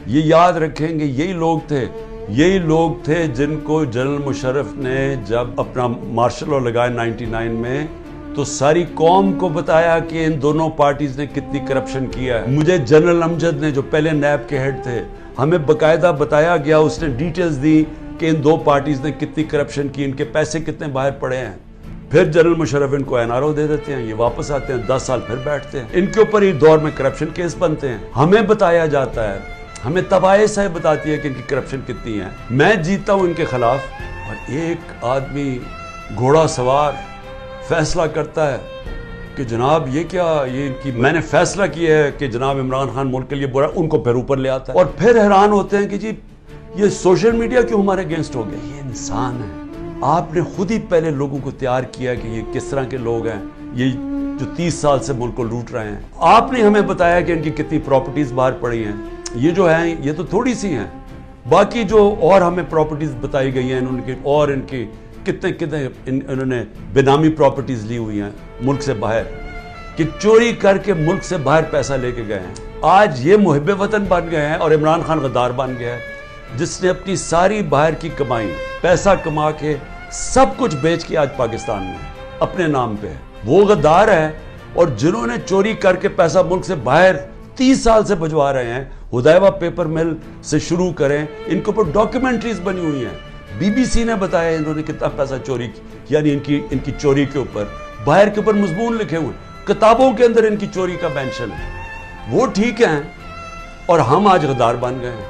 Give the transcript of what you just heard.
یہ یاد رکھیں گے یہی لوگ تھے جن کو جنرل مشرف نے جب اپنا مارشل لا لگایا 99 میں تو ساری قوم کو بتایا کہ ان دونوں پارٹیز نے کتنی کرپشن کیا ہے. مجھے جنرل امجد نے جو پہلے نیب کے ہیڈ تھے ہمیں باقاعدہ بتایا گیا, اس نے ڈیٹیلز دی کہ ان دو پارٹیز نے کتنی کرپشن کی, ان کے پیسے کتنے باہر پڑے ہیں. پھر جنرل مشرف ان کو NRO دے دیتے ہیں, یہ واپس آتے ہیں 10 سال پھر بیٹھتے ہیں, ان کے اوپر ایک دور میں کرپشن کیس بنتے ہیں. ہمیں بتایا جاتا ہے, ہمیں تباہی صاحب بتاتی ہے کہ ان کی کرپشن کتنی ہے. میں جیتا ہوں ان کے خلاف اور ایک آدمی گھوڑا سوار فیصلہ کرتا ہے کہ جناب یہ کیا, یہ ان کی میں نے فیصلہ کیا ہے کہ جناب عمران خان ملک کے لیے برا, ان کو پھر اوپر لے آتا ہے اور پھر حیران ہوتے ہیں کہ جی یہ سوشل میڈیا کیوں ہمارے اگینسٹ ہو گیا. یہ انسان ہے, آپ نے خود ہی پہلے لوگوں کو تیار کیا کہ یہ کس طرح کے لوگ ہیں, یہ جو 30 سال سے ملک کو لوٹ رہے ہیں. آپ نے ہمیں بتایا کہ ان کی کتنی پراپرٹیز باہر پڑی ہیں, یہ جو ہیں یہ تو تھوڑی سی ہیں, باقی جو اور ہمیں پراپرٹیز بتائی گئی ہیں ان کی, اور ان کی کتنے انہوں نے بینامی پراپرٹیز لی ہوئی ہیں ملک سے باہر, کہ چوری کر کے ملک سے باہر پیسہ لے کے گئے ہیں. آج یہ محب وطن بن گئے ہیں اور عمران خان غدار بن گیا ہے جس نے اپنی ساری باہر کی کمائی پیسہ کما کے سب کچھ بیچ کے آج پاکستان میں اپنے نام پہ ہے. وہ غدار ہے. اور جنہوں نے چوری کر کے پیسہ ملک سے باہر 30 سال سے بھجوا رہے ہیں, ہدیبہ پیپر مل سے شروع کریں, ان کے اوپر ڈاکیومنٹریز بنی ہوئی ہیں. BBC نے بتایا انہوں نے کتنا پیسہ چوری کی, یعنی ان کی چوری کے اوپر باہر کے اوپر مضمون لکھے ہوئے, کتابوں کے اندر ان کی چوری کا مینشن ہے. وہ ٹھیک ہیں اور ہم آج غدار بن گئے ہیں.